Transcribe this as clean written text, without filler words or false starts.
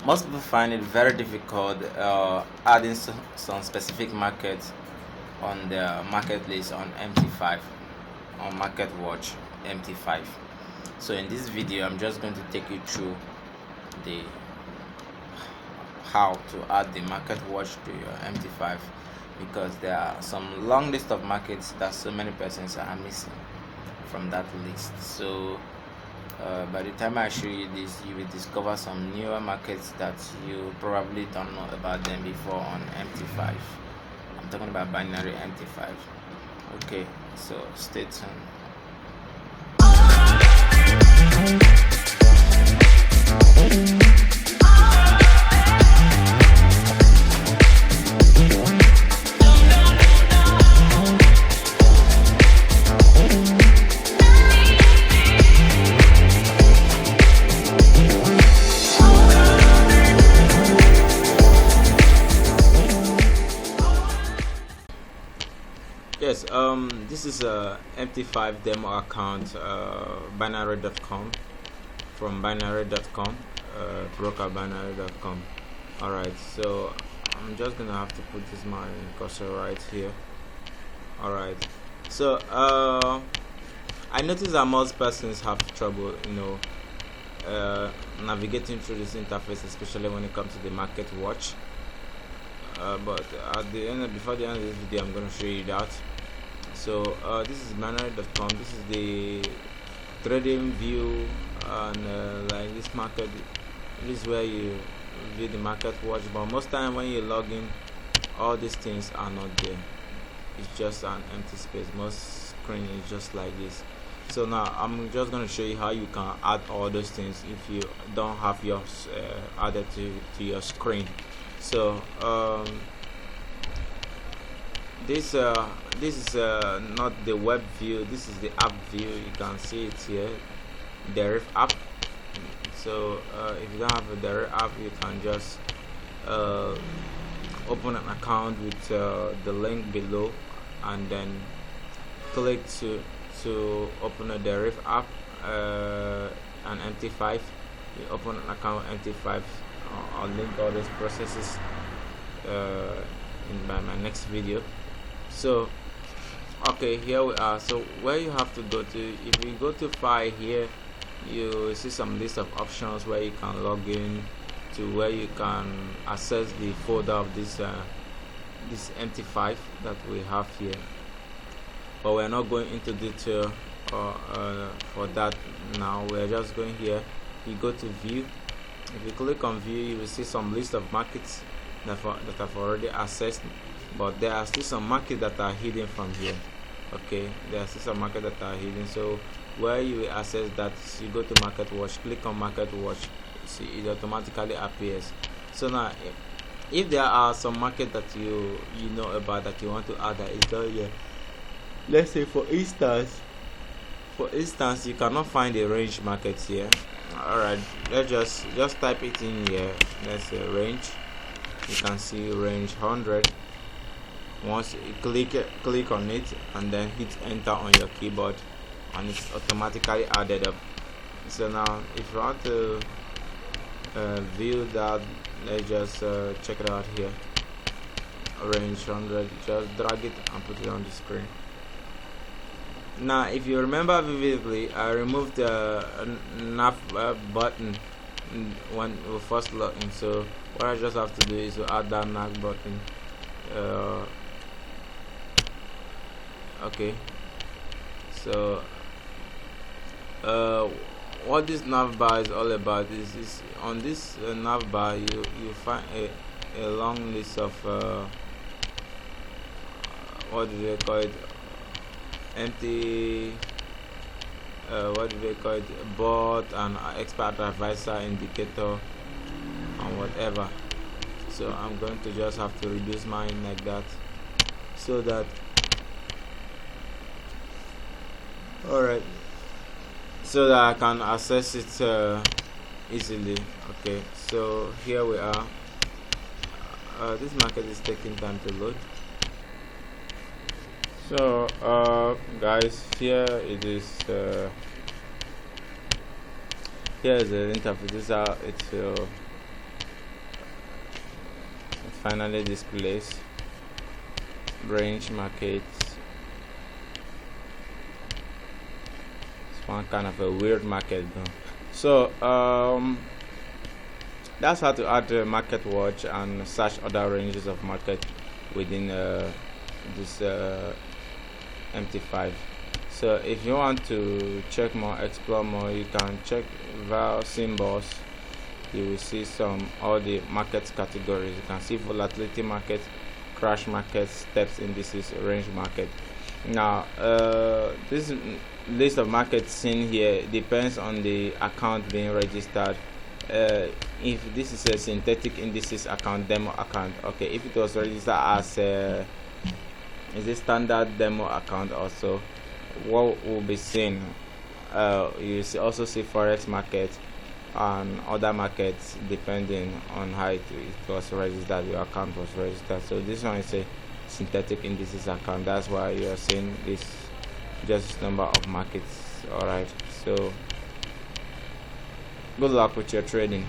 Most people find it very difficult adding some specific markets on the market list on MT5, on market watch MT5. So in this video I'm just going to take you through the how to add the market watch to your MT5, because there are some long list of markets that so many persons are missing from that list. So by the time I show you this, you will discover some newer markets that you probably don't know about them before on MT5. I'm talking about binary MT5. Okay, so stay tuned. Yes, this is a MT5 demo account, binary.com, from binary.com, broker binary.com. Alright, so I'm just gonna have to put this my cursor right here. Alright, so I notice that most persons have trouble, navigating through this interface, especially when it comes to the market watch. But at the end, before the end of this video, I'm going to show you that. So this is binary.com. This is the trading view, and like this market, this is where you view the market watch. But most time when you log in, all these things are not there. It's just an empty space. Most screen is just like this. So now I'm just going to show you how you can add all those things if you don't have yours added to your screen. So this is not the web view, this is the app view. You can see it here, deriv app. So if you don't have a deriv app, you can just open an account with the link below, and then click to open a deriv app, an MT5. You open an account MT5. I'll link all those processes in my next video. So okay, here we are. So where you have to go to, if you go to file here, you see some list of options where you can log in to, where you can access the folder of this MT5 that we have here. But we're not going into detail for that now. We're just going here. You go to view. If you click on view, you will see some list of markets that I've already accessed, but there are still some markets that are hidden from here. Okay, there are still some markets that are hidden. So where you will access that, you go to market watch, click on market watch, see it automatically appears. So now if there are some market that you know about that you want to add that is not here, let's say for instance you cannot find a range market here. Alright, let's just type it in here. Let's say range. You can see range 100. Once you click on it and then hit enter on your keyboard, and it's automatically added up. So now if you want to view that, let's just check it out here. Range 100, just drag it and put it on the screen. Now if you remember vividly, I removed the nav button when we first log in. So what I just have to do is to add that nav button. Okay, so what this nav bar is all about is on this nav bar you find a long list of what do they call it, empty what do they call it, bot and expert advisor indicator and whatever. So I'm going to just have to reduce mine like that, so that alright, so that I can access it easily. Okay, so here we are. This market is taking time to load. So guys, here it is. Here is the interface. This is how it it finally displays range market. It's one kind of a weird market though. So that's how to add market watch and search other ranges of market within this MT5. So if you want to check more, explore more, you can check val symbols. You will see all the market categories. You can see volatility market, crash market, steps indices, range market. Now this list of markets seen here depends on the account being registered. If this is a synthetic indices account, demo account, okay, if it was registered as is a standard demo account, also what will be seen, you also see forex market and other markets depending on how it was registered, your account was registered. So this one is a synthetic indices account, that's why you are seeing this just number of markets. All right, so good luck with your trading.